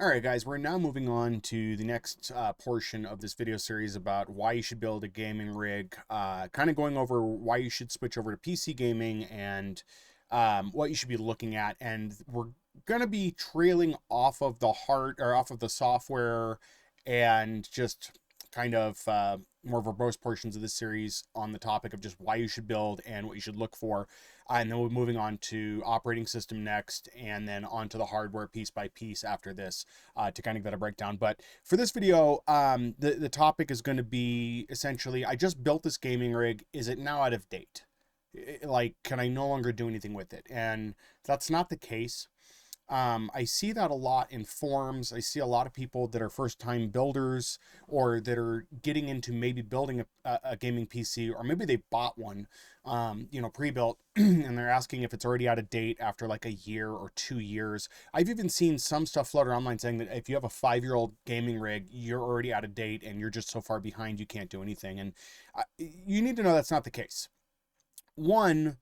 All right, guys, we're now moving on to the next portion of this video series about why you should build a gaming rig, kind of going over why you should switch over to PC gaming and what you should be looking at. And we're going to be trailing off of the off of the software and just kind of more verbose portions of this series on the topic of just why you should build and what you should look for. And then we're moving on to operating system next, and then onto the hardware piece by piece after this to kind of get a breakdown. But for this video, the topic is going to be essentially, I just built this gaming rig. Is it now out of date? Like, can I no longer do anything with it? And that's not the case. I see that a lot in forums. I see a lot of people that are first-time builders or that are getting into maybe building a gaming PC, or maybe they bought one, pre-built, and they're asking if it's already out of date after like a year or 2 years. I've even seen some stuff floated online saying that if you have a 5-year-old gaming rig, you're already out of date and you're just so far behind you can't do anything. And you need to know that's not the case. One,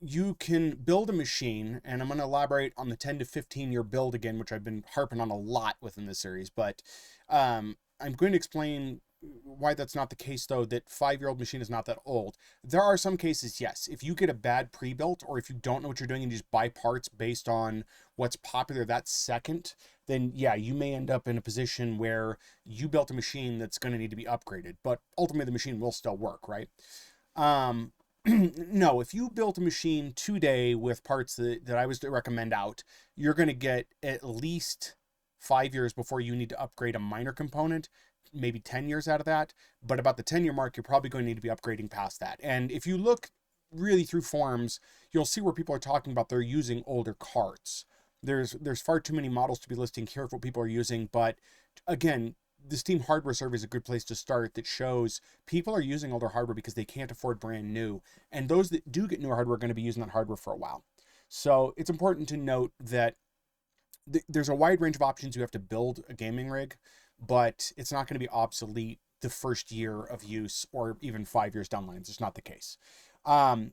you can build a machine, and I'm going to elaborate on the 10 to 15 year build again, which I've been harping on a lot within this series, but I'm going to explain why that's not the case, though, that 5-year-old machine is not that old. There are some cases, yes, if you get a bad pre-built, or if you don't know what you're doing and you just buy parts based on what's popular that second, then yeah, you may end up in a position where you built a machine that's going to need to be upgraded, but ultimately the machine will still work, right? No, if you built a machine today with parts that I was to recommend out, you're going to get at least 5 years before you need to upgrade a minor component, maybe 10 years out of that. But about the 10-year mark, you're probably going to need to be upgrading past that. And if you look really through forums, you'll see where people are talking about they're using older cards. There's far too many models to be listing here of what people are using, but again, the Steam hardware survey is a good place to start that shows people are using older hardware because they can't afford brand new. And those that do get newer hardware are going to be using that hardware for a while. So it's important to note that there's a wide range of options you have to build a gaming rig, but it's not going to be obsolete the first year of use or even 5 years down the line. It's just not the case.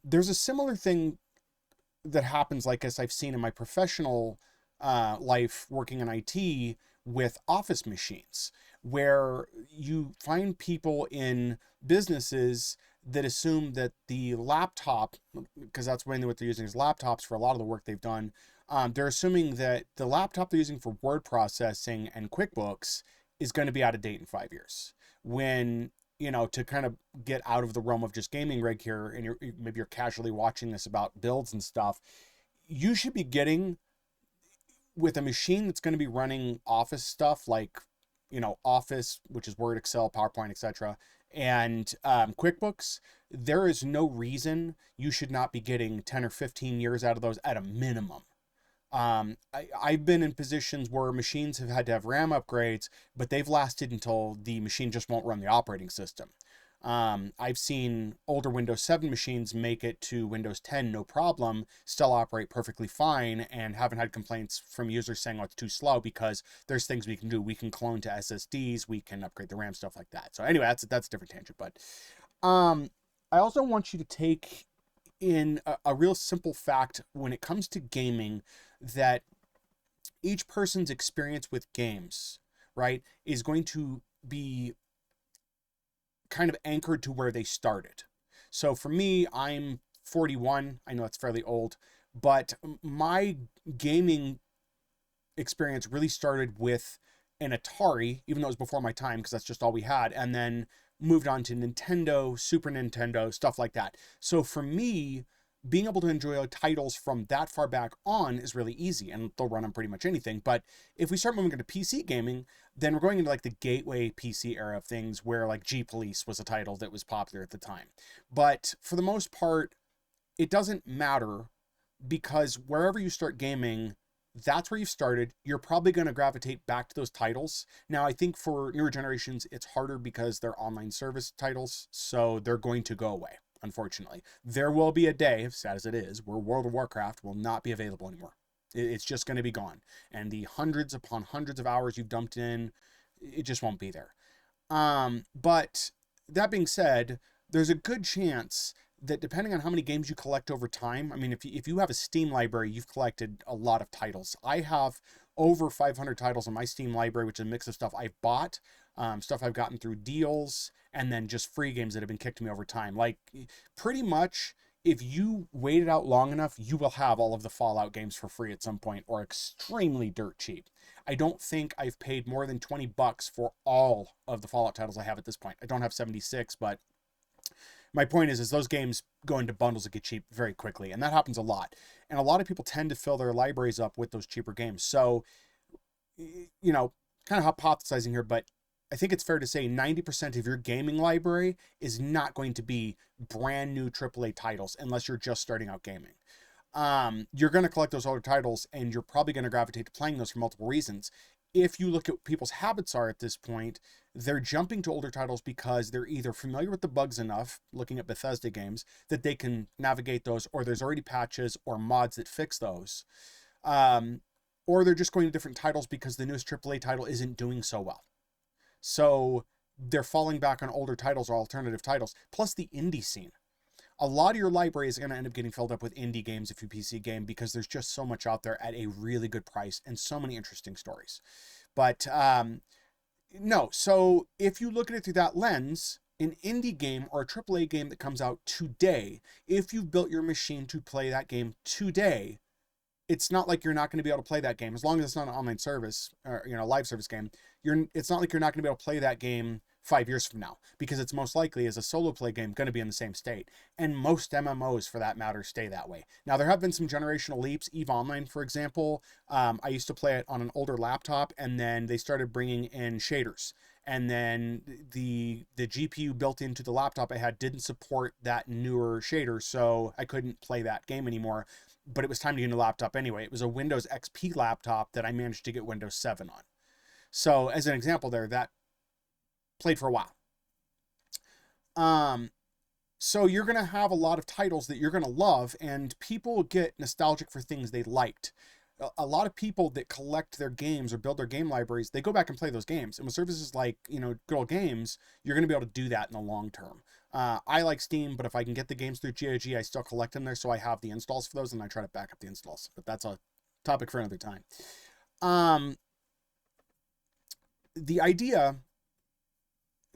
There's a similar thing that happens, like as I've seen in my professional life working in IT, with office machines, where you find people in businesses that assume that the laptop, because that's mainly what they're using is laptops for a lot of the work they've done, they're assuming that the laptop they're using for word processing and QuickBooks is going to be out of date in 5 years. When, to kind of get out of the realm of just gaming rig here, and maybe you're casually watching this about builds and stuff, you should be getting with a machine that's going to be running office stuff like, Office, which is Word, Excel, PowerPoint, etc., and QuickBooks. There is no reason you should not be getting 10 or 15 years out of those at a minimum. I've been in positions where machines have had to have RAM upgrades, but they've lasted until the machine just won't run the operating system. I've seen older Windows 7 machines make it to Windows 10 no problem, still operate perfectly fine, and haven't had complaints from users saying, oh, it's too slow, because there's things we can do. We can clone to SSDs, we can upgrade the RAM, stuff like that. So anyway, that's a different tangent. But I also want you to take in a real simple fact when it comes to gaming, that each person's experience with games, right, is going to be kind of anchored to where they started. So for me, I'm 41. I know it's fairly old, but my gaming experience really started with an Atari, even though it was before my time, because that's just all we had, and then moved on to Nintendo, Super Nintendo, stuff like that. So for me, being able to enjoy titles from that far back on is really easy, and they'll run on pretty much anything. But if we start moving into PC gaming, then we're going into like the gateway PC era of things, where like G Police was a title that was popular at the time. But for the most part, it doesn't matter, because wherever you start gaming, that's where you've started. You're probably going to gravitate back to those titles. Now, I think for newer generations, it's harder because they're online service titles, so they're going to go away. Unfortunately, there will be a day, sad as it is, where World of Warcraft will not be available anymore. It's just going to be gone. And the hundreds upon hundreds of hours you've dumped in, it just won't be there. But that being said, there's a good chance that depending on how many games you collect over time, I mean, if you have a Steam library, you've collected a lot of titles. I have over 500 titles in my Steam library, which is a mix of stuff I've bought, stuff I've gotten through deals, and then just free games that have been kicked to me over time. Like, pretty much, if you wait it out long enough, you will have all of the Fallout games for free at some point, or extremely dirt cheap. I don't think I've paid more than $20 for all of the Fallout titles I have at this point. I don't have 76, but my point is those games go into bundles that get cheap very quickly, and that happens a lot. And a lot of people tend to fill their libraries up with those cheaper games. So, you know, kind of hypothesizing here, but I think it's fair to say 90% of your gaming library is not going to be brand new AAA titles unless you're just starting out gaming. You're going to collect those older titles, and you're probably going to gravitate to playing those for multiple reasons. If you look at what people's habits are at this point, they're jumping to older titles because they're either familiar with the bugs enough, looking at Bethesda games, that they can navigate those, or there's already patches or mods that fix those. Or they're just going to different titles because the newest AAA title isn't doing so well. So they're falling back on older titles or alternative titles, plus the indie scene. A lot of your library is going to end up getting filled up with indie games if you PC game, because there's just so much out there at a really good price and so many interesting stories. But no, so if you look at it through that lens, an indie game or a AAA game that comes out today, if you've built your machine to play that game today, it's not like you're not going to be able to play that game as long as it's not an online service or, you know, live service game. It's not like you're not going to be able to play that game 5 years from now, because it's most likely, as a solo play game, going to be in the same state. And most MMOs, for that matter, stay that way. Now, there have been some generational leaps. EVE Online, for example, I used to play it on an older laptop, and then they started bringing in shaders. And then the GPU built into the laptop I had didn't support that newer shader, so I couldn't play that game anymore. But it was time to get a new laptop anyway. It was a Windows XP laptop that I managed to get Windows 7 on. So, as an example there, that played for a while. So you're going to have a lot of titles that you're going to love, and people get nostalgic for things they liked. A lot of people that collect their games or build their game libraries, they go back and play those games. And with services like, you know, Good Old Games, you're going to be able to do that in the long term. I like Steam, but if I can get the games through GOG, I still collect them there, so I have the installs for those, and I try to back up the installs. But that's a topic for another time. The idea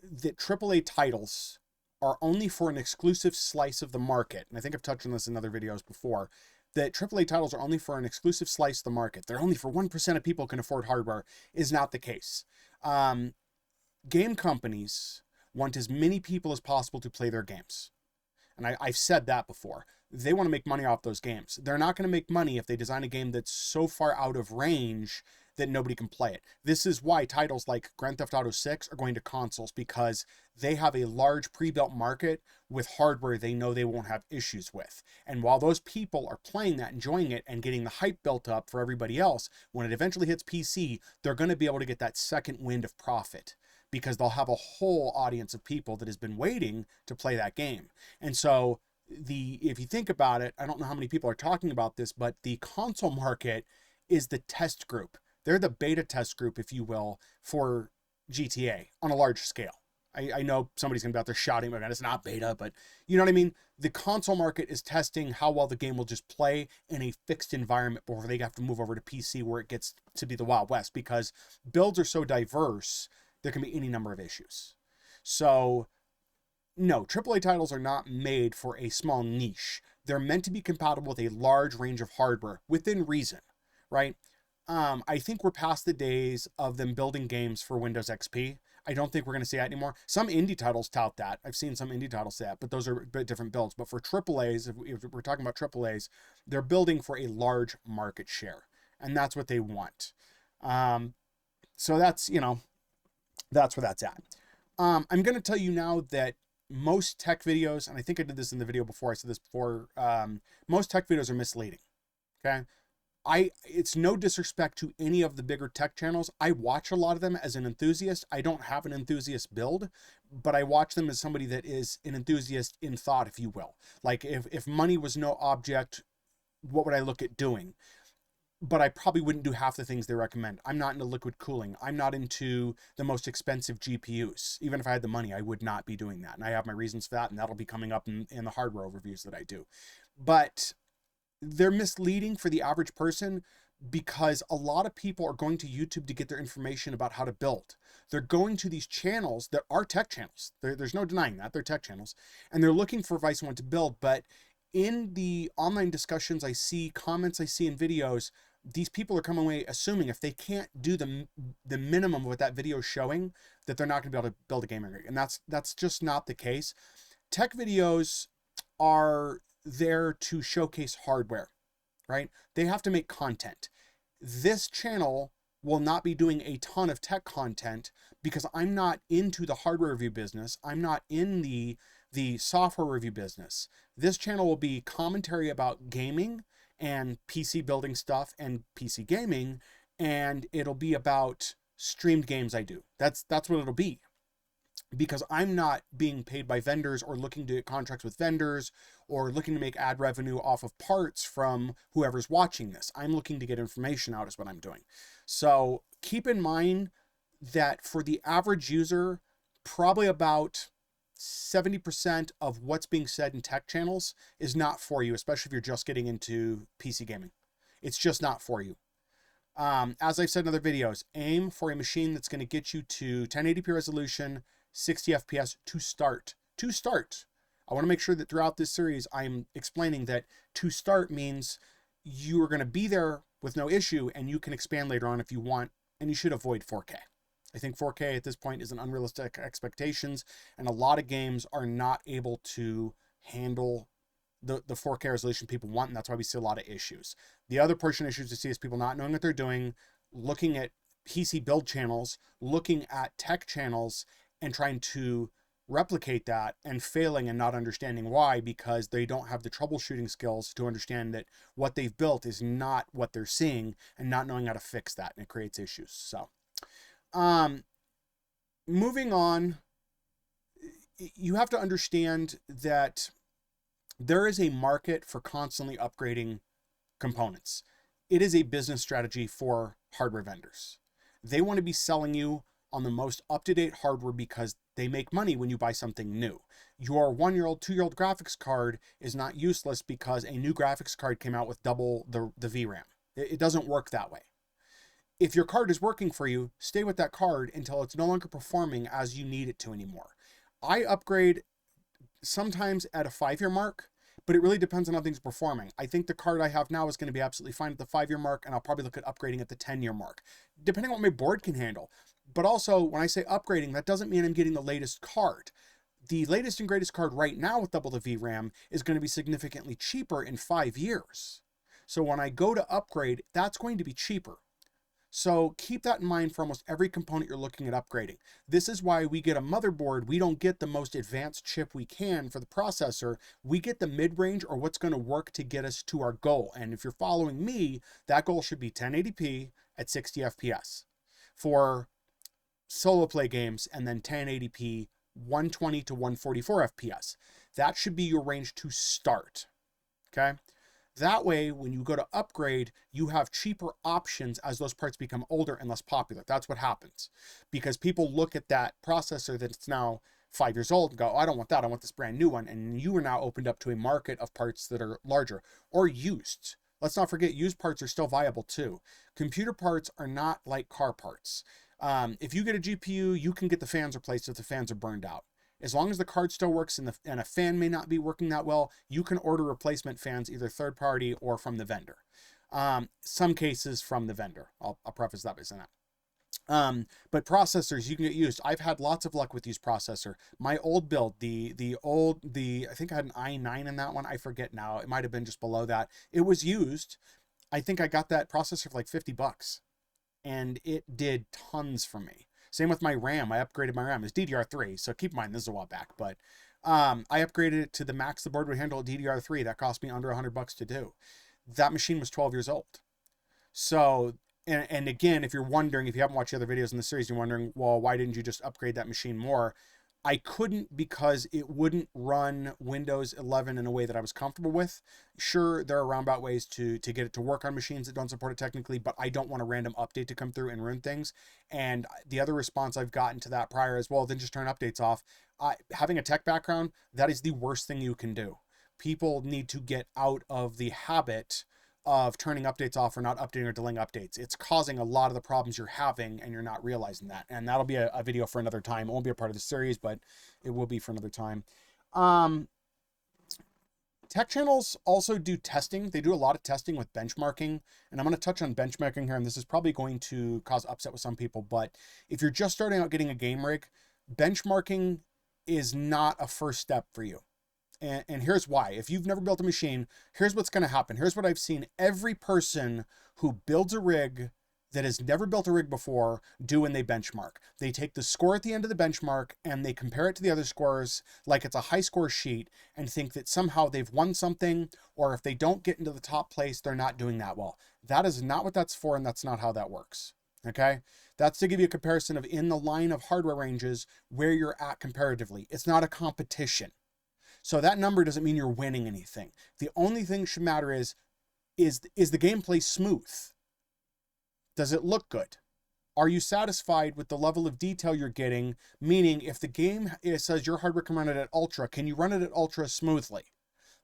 that AAA titles are only for an exclusive slice of the market, and I think I've touched on this in other videos before, that AAA titles are only for an exclusive slice of the market, they're only for 1% of people who can afford hardware, is not the case. Game companies want as many people as possible to play their games. And I've said that before. They want to make money off those games. They're not going to make money if they design a game that's so far out of range that nobody can play it. This is why titles like Grand Theft Auto 6 are going to consoles, because they have a large pre-built market with hardware they know they won't have issues with. And while those people are playing that, enjoying it, and getting the hype built up for everybody else, when it eventually hits PC, they're going to be able to get that second wind of profit, because they'll have a whole audience of people that has been waiting to play that game. And so if you think about it, I don't know how many people are talking about this, but the console market is the test group. They're the beta test group, if you will, for GTA on a large scale. I know somebody's going to be out there shouting, "My God, it's not beta," but you know what I mean? The console market is testing how well the game will just play in a fixed environment before they have to move over to PC, where it gets to be the Wild West, because builds are so diverse, there can be any number of issues. So, no, AAA titles are not made for a small niche. They're meant to be compatible with a large range of hardware within reason, right? I think we're past the days of them building games for Windows XP. I don't think we're going to see that anymore. Some indie titles tout that. I've seen some indie titles say that, but those are a bit different builds. But for AAAs, if we're talking about AAAs, they're building for a large market share, and that's what they want. So that's, you know, that's where that's at. I'm going to tell you now that most tech videos, and I think I did this in the video before, I said this before, most tech videos are misleading, okay? It's no disrespect to any of the bigger tech channels. I watch a lot of them as an enthusiast. I don't have an enthusiast build, but I watch them as somebody that is an enthusiast in thought, if you will. Like, if money was no object, what would I look at doing? But I probably wouldn't do half the things they recommend. I'm not into liquid cooling. I'm not into the most expensive GPUs. Even if I had the money, I would not be doing that. And I have my reasons for that, and that'll be coming up in the hardware overviews that I do. But they're misleading for the average person because a lot of people are going to YouTube to get their information about how to build. They're going to these channels that are tech channels. There's no denying that. They're tech channels. And they're looking for advice on what to build. But in the online discussions I see, comments I see in videos, these people are coming away assuming if they can't do the minimum of what that video is showing, that they're not going to be able to build a gaming rig. And that's just not the case. Tech videos are there to showcase hardware, right? They have to make content. This channel will not be doing a ton of tech content because I'm not into the hardware review business. I'm not in the software review business. This channel will be commentary about gaming and PC building stuff and PC gaming, and it'll be about streamed games I do. That's what it'll be, because I'm not being paid by vendors or looking to get contracts with vendors or looking to make ad revenue off of parts from whoever's watching this. I'm looking to get information out is what I'm doing. So keep in mind that for the average user, probably about 70% of what's being said in tech channels is not for you, especially if you're just getting into PC gaming. It's just not for you. As I've said in other videos, aim for a machine that's going to get you to 1080p resolution, 60 FPS to start. To start. I want to make sure that throughout this series, I'm explaining that to start means you are going to be there with no issue and you can expand later on if you want, and you should avoid 4K. I think 4K at this point is an unrealistic expectations, and a lot of games are not able to handle the 4K resolution people want, and that's why we see a lot of issues. The other portion of issues we see is people not knowing what they're doing, looking at PC build channels, looking at tech channels, and trying to replicate that and failing and not understanding why, because they don't have the troubleshooting skills to understand that what they've built is not what they're seeing and not knowing how to fix that, and it creates issues. So moving on, you have to understand that there is a market for constantly upgrading components. It is a business strategy for hardware vendors. They want to be selling you on the most up-to-date hardware because they make money when you buy something new. Your 1-year-old, 2-year-old graphics card is not useless because a new graphics card came out with double the VRAM. It doesn't work that way. If your card is working for you, stay with that card until it's no longer performing as you need it to anymore. I upgrade sometimes at a 5-year mark, but it really depends on how things are performing. I think the card I have now is going to be absolutely fine at the 5-year mark, and I'll probably look at upgrading at the 10-year mark, depending on what my board can handle. But also, when I say upgrading, that doesn't mean I'm getting the latest card. The latest and greatest card right now with double the VRAM is going to be significantly cheaper in 5 years. So when I go to upgrade, that's going to be cheaper. So keep that in mind for almost every component you're looking at upgrading. This is why we get a motherboard. We don't get the most advanced chip we can for the processor. We get the mid-range or what's going to work to get us to our goal. And if you're following me, that goal should be 1080p at 60 FPS for solo play games, and then 1080p 120 to 144 FPS. That should be your range to start. Okay? That way, when you go to upgrade, you have cheaper options as those parts become older and less popular. That's what happens. Because people look at that processor that's now 5 years old and go, oh, I don't want that, I want this brand new one. And you are now opened up to a market of parts that are larger or used. Let's not forget, used parts are still viable too. Computer parts are not like car parts. If you get a GPU, you can get the fans replaced if the fans are burned out. As long as the card still works and a fan may not be working that well, you can order replacement fans either third party or from the vendor. Some cases from the vendor. I'll preface that by saying that. But processors, you can get used. I've had lots of luck with used processor. My old build, I think I had an i9 in that one. I forget now. It might have been just below that. It was used. I think I got that processor for like $50. And it did tons for me. Same with my RAM. I upgraded my RAM. It's DDR3, so keep in mind this is a while back, but I upgraded it to the max the board would handle at DDR3. That cost me under $100 to do. That machine was 12 years old. So, and again, if you're wondering, if you haven't watched the other videos in the series, you're wondering, well, why didn't you just upgrade that machine more? I couldn't because it wouldn't run Windows 11 in a way that I was comfortable with. Sure, there are roundabout ways to get it to work on machines that don't support it technically, but I don't want a random update to come through and ruin things. And the other response I've gotten to that prior is, well, then just turn updates off. Having a tech background, that is the worst thing you can do. People need to get out of the habit of turning updates off or not updating or delaying updates. It's causing a lot of the problems you're having, and you're not realizing that. And that'll be a video for another time. It won't be a part of the series, but it will be for another time. Tech channels also do testing. They do a lot of testing with benchmarking, and I'm going to touch on benchmarking here, and this is probably going to cause upset with some people, but if you're just starting out getting a game rig, benchmarking is not a first step for you. And here's why. If you've never built a machine, here's what's going to happen. Here's what I've seen every person who builds a rig that has never built a rig before do when they benchmark. They take the score at the end of the benchmark and they compare it to the other scores like it's a high score sheet and think that somehow they've won something, or if they don't get into the top place, they're not doing that well. That is not what that's for, and that's not how that works. Okay? That's to give you a comparison of in the line of hardware ranges where you're at comparatively. It's not a competition. So that number doesn't mean you're winning anything. The only thing that should matter is the gameplay smooth? Does it look good? Are you satisfied with the level of detail you're getting? Meaning, if the game says your hardware can run it at ultra, can you run it at ultra smoothly?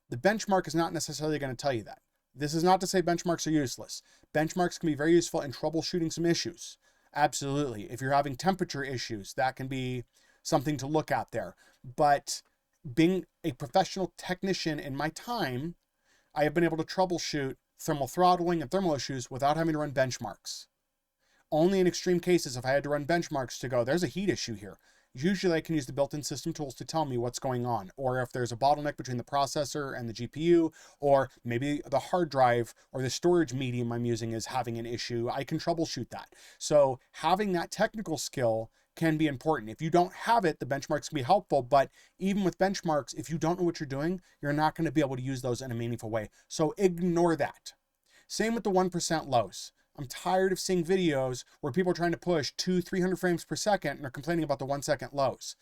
The benchmark is not necessarily going to tell you that. This is not to say benchmarks are useless. Benchmarks can be very useful in troubleshooting some issues. Absolutely. If you're having temperature issues, that can be something to look at there. But being a professional technician in my time, I have been able to troubleshoot thermal throttling and thermal issues without having to run benchmarks. Only in extreme cases, if I had to run benchmarks to go, there's a heat issue here. Usually I can use the built-in system tools to tell me what's going on, or if there's a bottleneck between the processor and the GPU, or maybe the hard drive or the storage medium I'm using is having an issue, I can troubleshoot that. So having that technical skill can be important. If you don't have it, the benchmarks can be helpful, but even with benchmarks, if you don't know what you're doing, you're not going to be able to use those in a meaningful way. So ignore that. Same with the 1% lows. I'm tired of seeing videos where people are trying to push 200-300 frames per second and are complaining about the 1 second lows.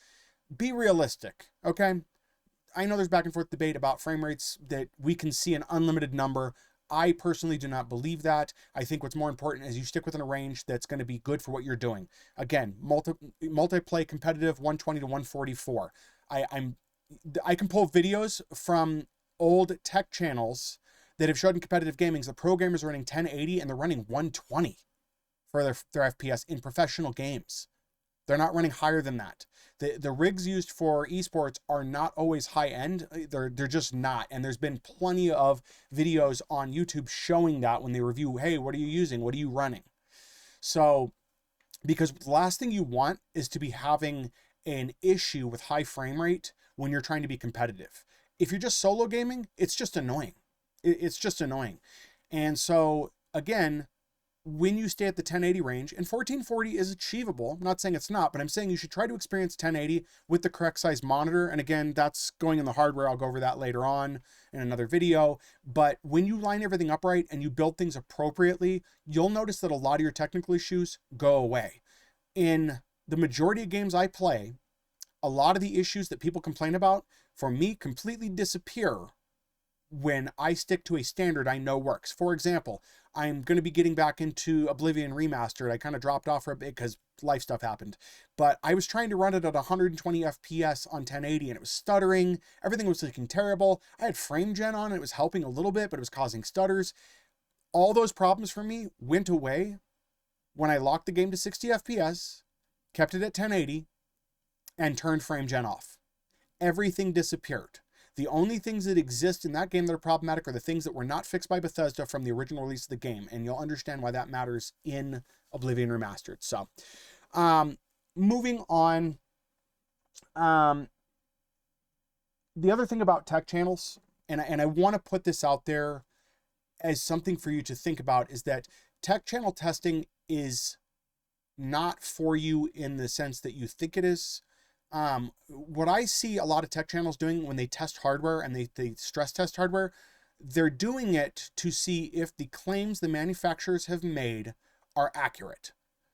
Be realistic, okay? I know there's back and forth debate about frame rates that we can see an unlimited number. I personally do not believe that. I think what's more important is you stick within a range that's going to be good for what you're doing. Again, multiplay competitive 120 to 144. I can pull videos from old tech channels that have showed in competitive gaming the programmers are running 1080 and they're running 120 for their FPS in professional games. They're not running higher than that. The rigs used for esports are not always high end. They're just not. And there's been plenty of videos on YouTube showing that when they review, hey, what are you using? What are you running? So, because the last thing you want is to be having an issue with high frame rate when you're trying to be competitive. If you're just solo gaming, it's just annoying. It's just annoying. And so, again, when you stay at the 1080 range, and 1440 is achievable, I'm not saying it's not, but I'm saying you should try to experience 1080 with the correct size monitor. And again, that's going in the hardware. I'll go over that later on in another video. But when you line everything up right and you build things appropriately, you'll notice that a lot of your technical issues go away. In the majority of games I play, a lot of the issues that people complain about, for me, completely disappear when I stick to a standard I know works. For example, I'm going to be getting back into Oblivion Remastered. I kind of dropped off for a bit because life stuff happened. But I was trying to run it at 120 FPS on 1080 and it was stuttering. Everything was looking terrible. I had frame gen on. It was helping a little bit, but it was causing stutters. All those problems for me went away when I locked the game to 60 FPS, kept it at 1080, and turned frame gen off. Everything disappeared. The only things that exist in that game that are problematic are the things that were not fixed by Bethesda from the original release of the game. And you'll understand why that matters in Oblivion Remastered. So, moving on. The other thing about tech channels, and I want to put this out there as something for you to think about, is that tech channel testing is not for you in the sense that you think it is. What I see a lot of tech channels doing when they test hardware and they stress test hardware, they're doing it to see if the claims the manufacturers have made are accurate.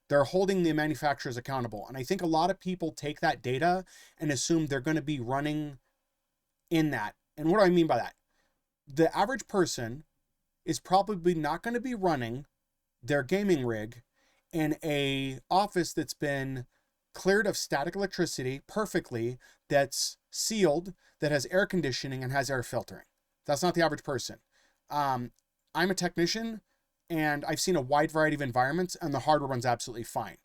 They're holding the manufacturers accountable. And I think a lot of people take that data and assume they're going to be running in that. And what do I mean by that? The average person is probably not going to be running their gaming rig in a office that's been cleared of static electricity perfectly, that's sealed, that has air conditioning and has air filtering. That's not the average person. I'm a technician and I've seen a wide variety of environments, and the hardware runs absolutely fine.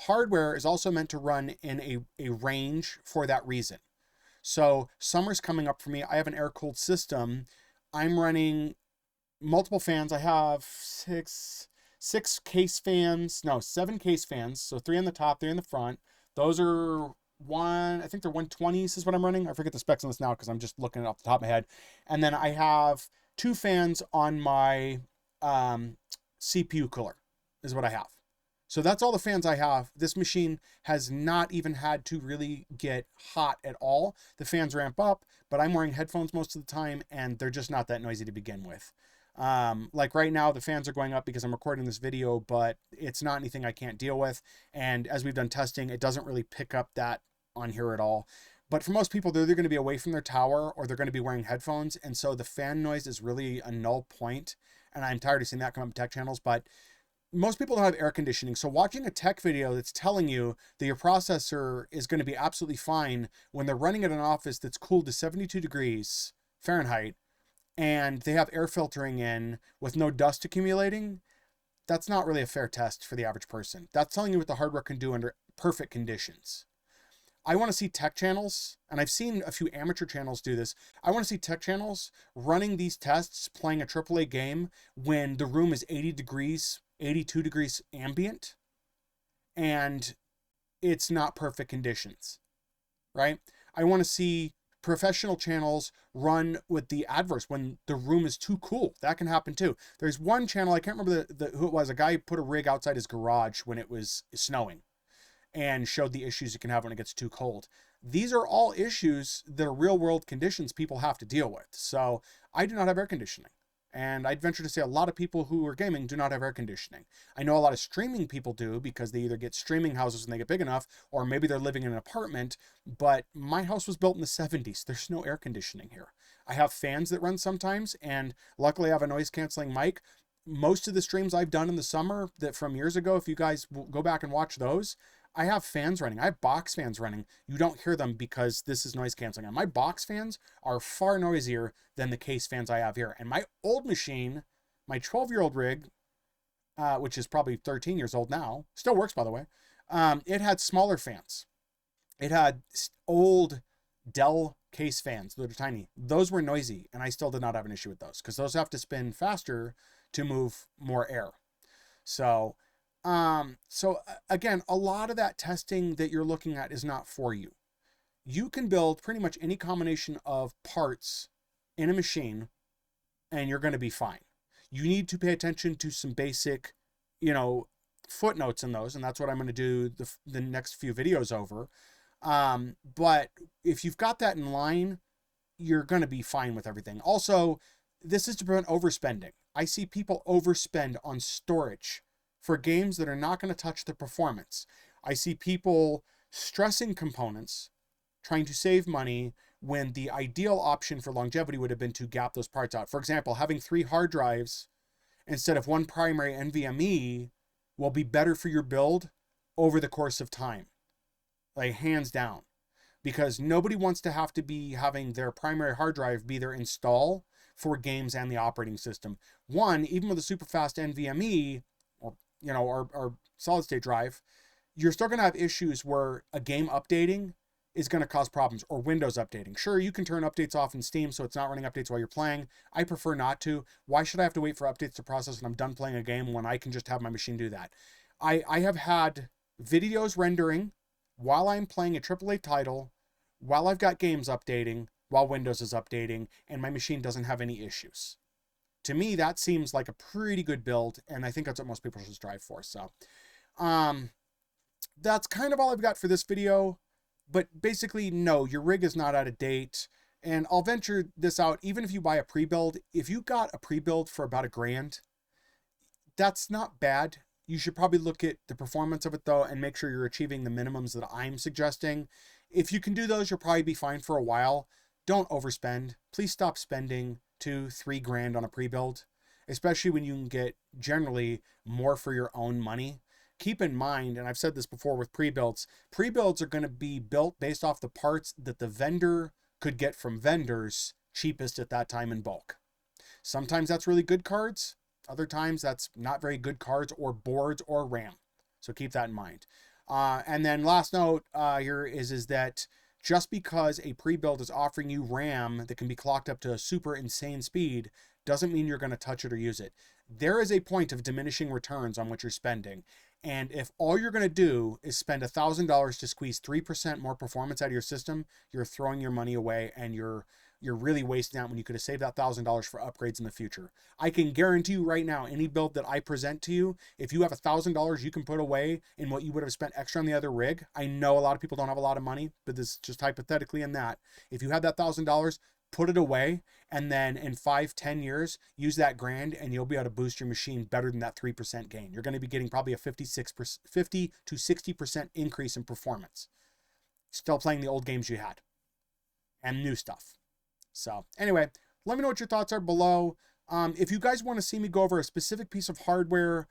Hardware is also meant to run in a range for that reason. So summer's coming up for me. I have an air-cooled system. I'm running multiple fans. I have six case fans, no, 7 case fans. So 3 on the top, 3 in the front. Those are I think they're 120s is what I'm running. I forget the specs on this now because I'm just looking off the top of my head. And then I have 2 fans on my CPU cooler is what I have. So that's all the fans I have. This machine has not even had to really get hot at all. The fans ramp up, but I'm wearing headphones most of the time and they're just not that noisy to begin with. Like right now, the fans are going up because I'm recording this video, but it's not anything I can't deal with. And as we've done testing, it doesn't really pick up that on here at all. But for most people, they're either going to be away from their tower or they're going to be wearing headphones. And so the fan noise is really a null point. And I'm tired of seeing that come up in tech channels, but most people don't have air conditioning. So watching a tech video that's telling you that your processor is going to be absolutely fine when they're running at an office that's cooled to 72 degrees Fahrenheit and they have air filtering in with no dust accumulating, that's not really a fair test for the average person. That's telling you what the hardware can do under perfect conditions. I want to see tech channels, and I've seen a few amateur channels do this. I want to see tech channels running these tests, playing a AAA game when the room is 80 degrees, 82 degrees ambient, and it's not perfect conditions, right? I want to see professional channels run with the adverse when the room is too cool. That can happen too. There's one channel, I can't remember who it was, a guy put a rig outside his garage when it was snowing and showed the issues you can have when it gets too cold. These are all issues that are real world conditions people have to deal with. So I do not have air conditioning. And I'd venture to say a lot of people who are gaming do not have air conditioning. I know a lot of streaming people do because they either get streaming houses when they get big enough, or maybe they're living in an apartment, but my house was built in the 70s. There's no air conditioning here. I have fans that run sometimes, and luckily I have a noise canceling mic. Most of the streams I've done in the summer that from years ago, if you guys will go back and watch those, I have fans running. I have box fans running. You don't hear them because this is noise canceling. And my box fans are far noisier than the case fans I have here. And my old machine, my 12-year-old rig, which is probably 13 years old now, still works by the way, it had smaller fans. It had old Dell case fans that are tiny. Those were noisy, and I still did not have an issue with those because those have to spin faster to move more air. So again, a lot of that testing that you're looking at is not for you. You can build pretty much any combination of parts in a machine and you're going to be fine. You need to pay attention to some basic, footnotes in those. And that's what I'm going to do the next few videos over. But if you've got that in line, you're going to be fine with everything. Also, this is to prevent overspending. I see people overspend on storage for games that are not going to touch the performance. I see people stressing components, trying to save money when the ideal option for longevity would have been to gap those parts out. For example, having 3 hard drives instead of 1 primary NVMe will be better for your build over the course of time, like hands down, because nobody wants to have to be having their primary hard drive be their install for games and the operating system. One, even with a super fast NVMe, or solid state drive, you're still going to have issues where a game updating is going to cause problems, or Windows updating. Sure, you can turn updates off in Steam so it's not running updates while you're playing. I prefer not to. Why should I have to wait for updates to process when I'm done playing a game when I can just have my machine do that? I have had videos rendering while I'm playing a AAA title, while I've got games updating, while Windows is updating, and my machine doesn't have any issues. To me, that seems like a pretty good build, and I think that's what most people should strive for. So, that's kind of all I've got for this video. But basically, no, your rig is not out of date. And I'll venture this out, even if you buy a pre-build, if you got a pre-build for about $1,000, that's not bad. You should probably look at the performance of it though, and make sure you're achieving the minimums that I'm suggesting. If you can do those, you'll probably be fine for a while. Don't overspend. Please stop spending $2-3 on a pre-build, especially when you can get generally more for your own money. Keep in mind, and I've said this before with pre-builds are going to be built based off the parts that the vendor could get from vendors cheapest at that time in bulk. Sometimes that's really good cards. Other times that's not very good cards or boards or RAM. So keep that in mind. And then last note here is that just because a pre-build is offering you RAM that can be clocked up to a super insane speed doesn't mean you're going to touch it or use it. There is a point of diminishing returns on what you're spending. And if all you're going to do is spend $1,000 to squeeze 3% more performance out of your system, you're throwing your money away, and you're really wasting out when you could have saved that $1,000 for upgrades in the future. I can guarantee you right now, any build that I present to you, if you have $1,000 you can put away in what you would have spent extra on the other rig. I know a lot of people don't have a lot of money, but this is just hypothetically in that. If you have that $1,000, put it away, and then in 5-10 years, use that grand, and you'll be able to boost your machine better than that 3% gain. You're going to be getting probably a 50 to 60% increase in performance. Still playing the old games you had and new stuff. So anyway, let me know what your thoughts are below. If you guys want to see me go over a specific piece of hardware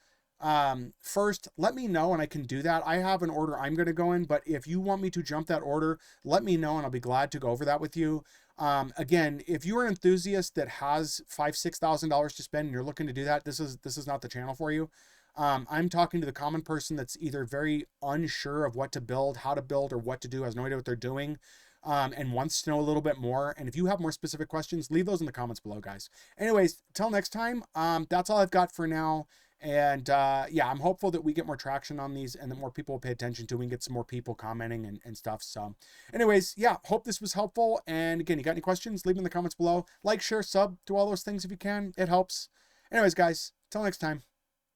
first, let me know and I can do that. I have an order I'm going to go in, but if you want me to jump that order, let me know and I'll be glad to go over that with you. Again, if you're an enthusiast that has $5,000-$6,000 to spend and you're looking to do that, this is not the channel for you. I'm talking to the common person that's either very unsure of what to build, how to build, or what to do, has no idea what they're doing, and wants to know a little bit more. And if you have more specific questions, leave those in the comments below, guys. Anyways, till next time, that's all I've got for now. And yeah, I'm hopeful that we get more traction on these and that more people will pay attention to. We can get some more people commenting and stuff. So anyways, yeah, hope this was helpful. And again, you got any questions, leave them in the comments below. Like, share, sub, do all those things if you can. It helps. Anyways, guys, till next time.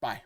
Bye.